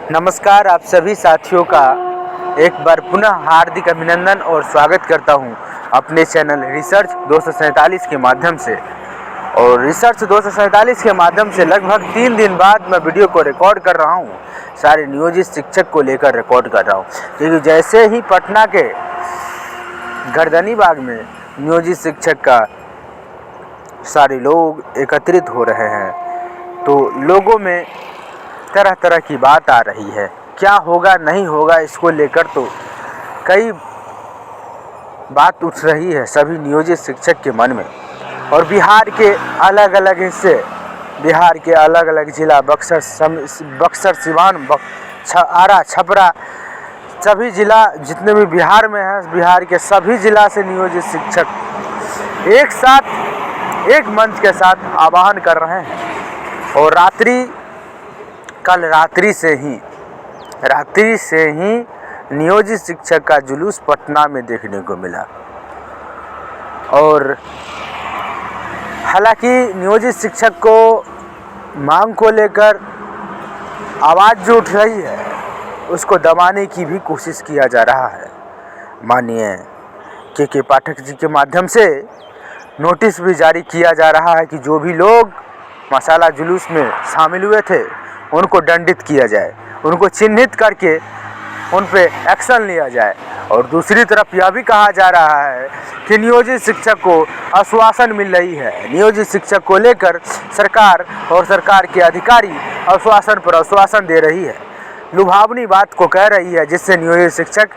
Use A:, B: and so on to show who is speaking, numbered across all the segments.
A: नमस्कार, आप सभी साथियों का एक बार पुनः हार्दिक अभिनंदन और स्वागत करता हूं अपने चैनल रिसर्च 247 के माध्यम से। और रिसर्च 247 के माध्यम से लगभग 3 दिन बाद मैं वीडियो को रिकॉर्ड कर रहा हूं। सारे नियोजित शिक्षक को लेकर रिकॉर्ड कर रहा हूं, क्योंकि जैसे ही पटना के गर्दनी बाग में नियोजित शिक्षक का सारे लोग एकत्रित हो रहे हैं, तो लोगों में तरह तरह की बात आ रही है। क्या होगा नहीं होगा, इसको लेकर तो कई बात उठ रही है सभी नियोजित शिक्षक के मन में। और बिहार के अलग अलग हिस्से, बिहार के अलग अलग जिला, बक्सर, सिवान, आरा, छपरा, सभी जिला जितने भी बिहार में हैं, बिहार के सभी जिला से नियोजित शिक्षक एक साथ एक मंच के साथ आह्वान कर रहे हैं। और कल रात्रि से ही नियोजित शिक्षक का जुलूस पटना में देखने को मिला। और हालांकि नियोजित शिक्षक को मांग को लेकर आवाज़ जो उठ रही है, उसको दबाने की भी कोशिश किया जा रहा है। माननीय के पाठक जी के माध्यम से नोटिस भी जारी किया जा रहा है कि जो भी लोग मसाला जुलूस में शामिल हुए थे उनको दंडित किया जाए, उनको चिन्हित करके उन पे एक्शन लिया जाए। और दूसरी तरफ यह भी कहा जा रहा है कि नियोजित शिक्षक को आश्वासन मिल रही है। नियोजित शिक्षक को लेकर सरकार और सरकार के अधिकारी आश्वासन पर आश्वासन दे रही है, लुभावनी बात को कह रही है, जिससे नियोजित शिक्षक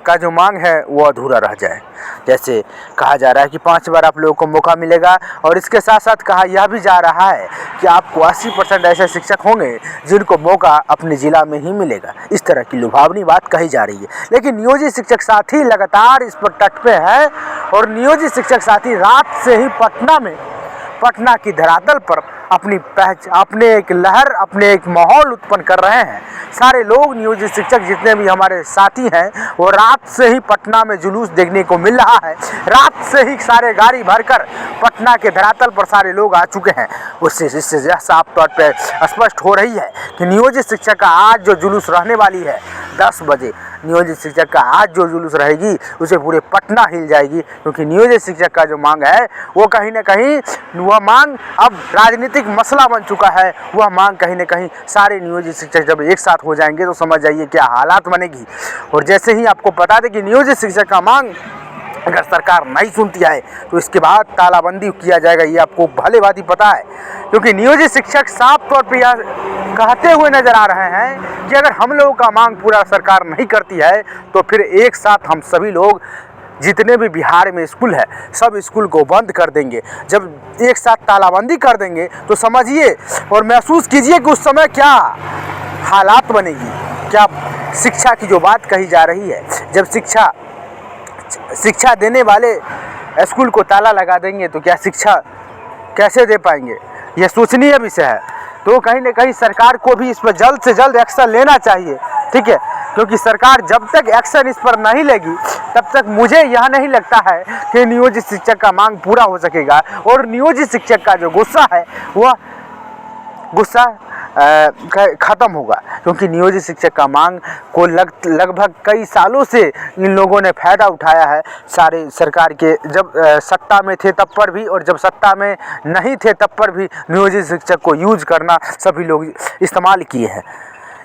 A: का जो मांग है वो अधूरा रह जाए। जैसे कहा जा रहा है कि 5 बार आप लोगों को मौका मिलेगा, और इसके साथ साथ कहा यह भी जा रहा है कि आपको 80% ऐसे शिक्षक होंगे जिनको मौका अपने ज़िला में ही मिलेगा। इस तरह की लुभावनी बात कही जा रही है, लेकिन नियोजित शिक्षक साथी लगातार इस पर तट पे है। और नियोजित शिक्षक साथी रात से ही पटना की धरातल पर अपने एक लहर, अपने एक माहौल उत्पन्न कर रहे हैं। सारे लोग नियोजित शिक्षक जितने भी हमारे साथी हैं, वो रात से ही पटना में जुलूस देखने को मिल रहा है। रात से ही सारे गाड़ी भरकर पटना के धरातल पर सारे लोग आ चुके हैं। उससे यह साफ तौर पर स्पष्ट हो रही है कि नियोजित शिक्षक का आज जो जुलूस रहने वाली है 10 बजे, नियोजित शिक्षक का आज जो जुलूस रहेगी उसे पूरे पटना हिल जाएगी। क्योंकि नियोजित शिक्षक का जो मांग है वो कहीं ना कहीं वह मांग अब राजनीतिक मसला बन चुका है। वह मांग कहीं ना कहीं सारे नियोजित शिक्षक जब एक साथ हो जाएंगे तो समझ जाइए क्या हालात बनेगी। और जैसे ही आपको बता दें कि नियोजित शिक्षक का मांग अगर सरकार नहीं सुनती है तो इसके बाद तालाबंदी किया जाएगा, ये आपको भले भांति पता है। क्योंकि नियोजित शिक्षक साफ तौर पर यह कहते हुए नजर आ रहे हैं कि अगर हम लोगों का मांग पूरा सरकार नहीं करती है तो फिर एक साथ हम सभी लोग जितने भी बिहार में स्कूल है सब स्कूल को बंद कर देंगे। जब एक साथ तालाबंदी कर देंगे तो समझिए और महसूस कीजिए कि उस समय क्या हालात बनेगी। क्या शिक्षा की जो बात कही जा रही है, जब शिक्षा देने वाले स्कूल को ताला लगा देंगे तो क्या शिक्षा कैसे दे पाएंगे, यह सोचनीय विषय है। तो कहीं ना कहीं सरकार को भी इस पर जल्द से जल्द एक्शन लेना चाहिए, ठीक है। क्योंकि सरकार जब तक एक्शन इस पर नहीं लेगी तब तक मुझे यह नहीं लगता है कि नियोजित शिक्षक का मांग पूरा हो सकेगा। और नियोजित शिक्षक का जो गुस्सा है वह गुस्सा ख़त्म होगा। क्योंकि नियोजित शिक्षक का मांग को लगभग कई सालों से इन लोगों ने फ़ायदा उठाया है। सारे सरकार के जब सत्ता में थे तब पर भी, और जब सत्ता में नहीं थे तब पर भी नियोजित शिक्षक को यूज करना सभी लोग इस्तेमाल किए हैं।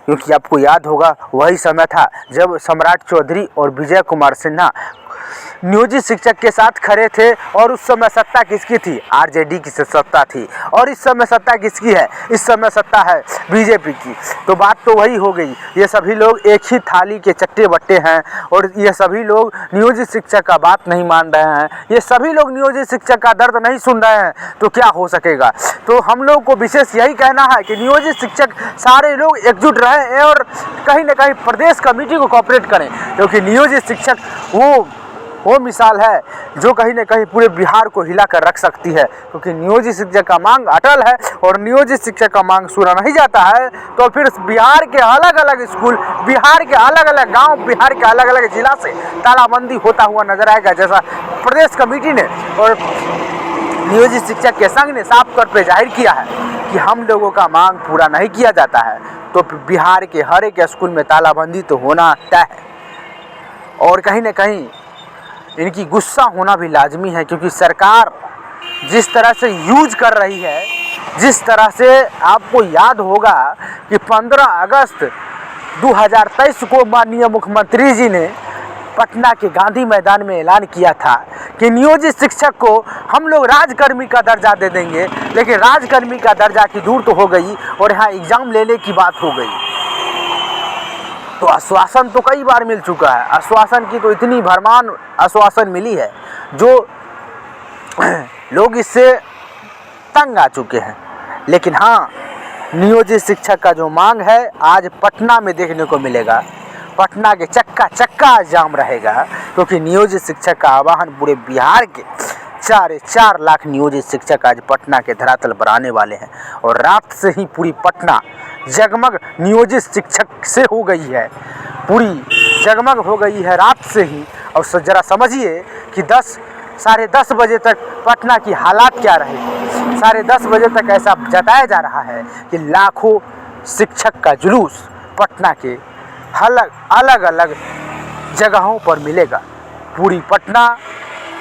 A: क्योंकि आपको याद होगा वही समय था जब सम्राट चौधरी और विजय कुमार सिन्हा नियोजित शिक्षक के साथ खड़े थे। और उस समय सत्ता किसकी थी? आरजेडी की सत्ता थी। और इस समय सत्ता किसकी है? इस समय सत्ता है बीजेपी की। तो बात तो वही हो गई। ये सभी लोग एक ही थाली के चट्टे बट्टे हैं, और ये सभी लोग नियोजित शिक्षक का बात नहीं मान रहे हैं। ये सभी लोग नियोजित शिक्षक का दर्द नहीं सुन रहे हैं। तो क्या हो सकेगा? तो हम लोग को विशेष यही कहना है कि नियोजित शिक्षक सारे लोग एकजुट रहें और कहीं ना कहीं प्रदेश कमेटी को कोऑपरेट करें। क्योंकि नियोजित शिक्षक वो मिसाल है जो कहीं ना कहीं पूरे बिहार को हिला कर रख सकती है। क्योंकि नियोजित शिक्षक का मांग अटल है, और नियोजित शिक्षक का मांग पूरा नहीं जाता है तो फिर बिहार के अलग अलग स्कूल, बिहार के अलग अलग गांव, बिहार के अलग अलग जिला से तालाबंदी होता हुआ नजर आएगा, जैसा प्रदेश कमेटी ने और नियोजित शिक्षक के संघ ने साफ तौर पर जाहिर किया है कि हम लोगों का मांग पूरा नहीं किया जाता है तो बिहार के हर एक स्कूल में तालाबंदी तो होना तय है। और कहीं न कहीं इनकी गुस्सा होना भी लाजमी है, क्योंकि सरकार जिस तरह से यूज कर रही है, जिस तरह से आपको याद होगा कि 15 अगस्त 2023 को माननीय मुख्यमंत्री जी ने पटना के गांधी मैदान में ऐलान किया था कि नियोजित शिक्षक को हम लोग राजकर्मी का दर्जा दे देंगे, लेकिन राजकर्मी का दर्जा की दूर तो हो गई और यहाँ एग्ज़ाम लेने की बात हो गई। तो आश्वासन तो कई बार मिल चुका है, आश्वासन की तो इतनी भरमार आश्वासन मिली है जो लोग इससे तंग आ चुके हैं। लेकिन हाँ, नियोजित शिक्षक का जो मांग है आज पटना में देखने को मिलेगा। पटना के चक्का चक्का जाम रहेगा, क्योंकि नियोजित शिक्षक का आह्वान पूरे बिहार के 4.25 लाख नियोजित शिक्षक आज पटना के धरातल पर आने वाले हैं। और रात से ही पूरी पटना जगमग नियोजित शिक्षक से हो गई है, पूरी जगमग हो गई है रात से ही। और ज़रा समझिए कि 10-10:30 बजे तक पटना की हालात क्या रहेगी। 10:30 बजे तक ऐसा जताया जा रहा है कि लाखों शिक्षक का जुलूस पटना के अलग अलग जगहों पर मिलेगा। पूरी पटना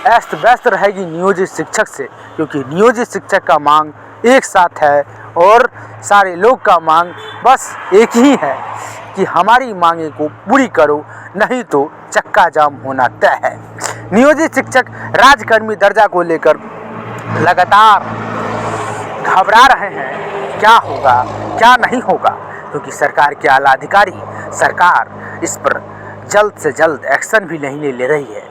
A: अस्त व्यस्त रहेगी नियोजित शिक्षक से, क्योंकि नियोजित शिक्षक का मांग एक साथ है और सारे लोग का मांग बस एक ही है कि हमारी मांगे को पूरी करो, नहीं तो चक्का जाम होना तय है। नियोजित शिक्षक राजकर्मी दर्जा को लेकर लगातार घबरा रहे हैं, क्या होगा क्या नहीं होगा, क्योंकि सरकार के आला अधिकारी सरकार इस पर जल्द से जल्द एक्शन भी नहीं ले रही है।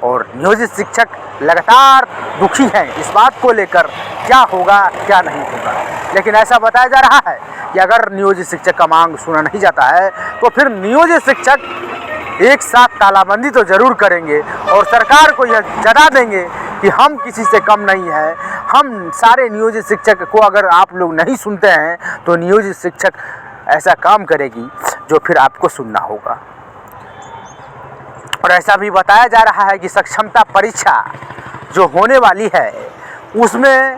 A: और नियोजित शिक्षक लगातार दुखी हैं इस बात को लेकर, क्या होगा क्या नहीं होगा। लेकिन ऐसा बताया जा रहा है कि अगर नियोजित शिक्षक का मांग सुना नहीं जाता है तो फिर नियोजित शिक्षक एक साथ तालाबंदी तो ज़रूर करेंगे और सरकार को यह जता देंगे कि हम किसी से कम नहीं हैं। हम सारे नियोजित शिक्षक को अगर आप लोग नहीं सुनते हैं तो नियोजित शिक्षक ऐसा काम करेगी जो फिर आपको सुनना होगा। और ऐसा भी बताया जा रहा है कि सक्षमता परीक्षा जो होने वाली है उसमें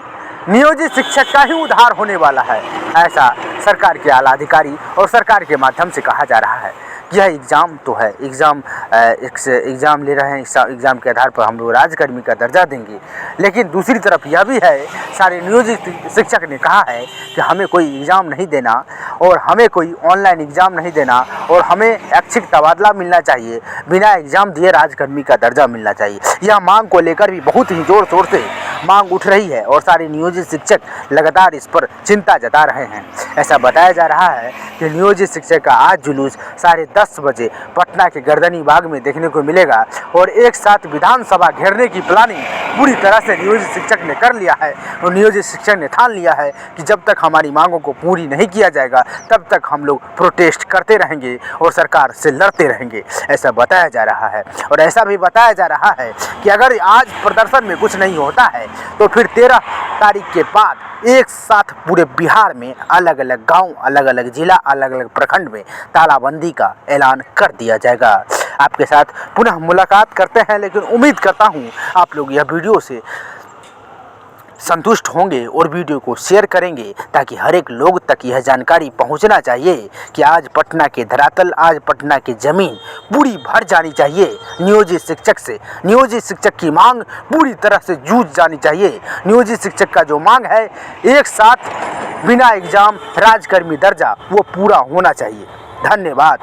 A: नियोजित शिक्षक का ही उद्धार होने वाला है, ऐसा सरकार के आला अधिकारी और सरकार के माध्यम से कहा जा रहा है। यह एग्ज़ाम तो है, एग्ज़ाम ले रहे हैं, एग्ज़ाम के आधार पर हम लोग राजकर्मी का दर्जा देंगे। लेकिन दूसरी तरफ यह भी है, सारे नियोजित शिक्षक ने कहा है कि हमें कोई एग्ज़ाम नहीं देना और हमें कोई ऑनलाइन एग्ज़ाम नहीं देना और हमें ऐच्छिक तबादला मिलना चाहिए, बिना एग्ज़ाम दिए राजकर्मी का दर्जा मिलना चाहिए। यह मांग को लेकर भी बहुत ही ज़ोर शोर से मांग उठ रही है और सारे नियोजित शिक्षक लगातार इस पर चिंता जता रहे हैं। ऐसा बताया जा रहा है कि नियोजित शिक्षक का आज जुलूस 10:30 बजे पटना के गर्दनी बाग में देखने को मिलेगा और एक साथ विधानसभा घेरने की प्लानिंग पूरी तरह से नियोजित शिक्षक ने कर लिया है। और नियोजित शिक्षक ने ठान लिया है कि जब तक हमारी मांगों को पूरी नहीं किया जाएगा तब तक हम लोग प्रोटेस्ट करते रहेंगे और सरकार से लड़ते रहेंगे, ऐसा बताया जा रहा है। और ऐसा भी बताया जा रहा है कि अगर आज प्रदर्शन में कुछ नहीं होता है तो फिर 13 तारीख के बाद एक साथ पूरे बिहार में अलग अलग गांव, अलग अलग जिला, अलग अलग प्रखंड में तालाबंदी का ऐलान कर दिया जाएगा। आपके साथ पुनः मुलाकात करते हैं, लेकिन उम्मीद करता हूं आप लोग यह वीडियो से संतुष्ट होंगे और वीडियो को शेयर करेंगे ताकि हर एक लोग तक यह जानकारी पहुंचना चाहिए कि आज पटना के धरातल, आज पटना की ज़मीन पूरी भर जानी चाहिए नियोजित शिक्षक से। नियोजित शिक्षक की मांग पूरी तरह से जूझ जानी चाहिए। नियोजित शिक्षक का जो मांग है एक साथ बिना एग्ज़ाम राजकर्मी दर्जा वो पूरा होना चाहिए। धन्यवाद।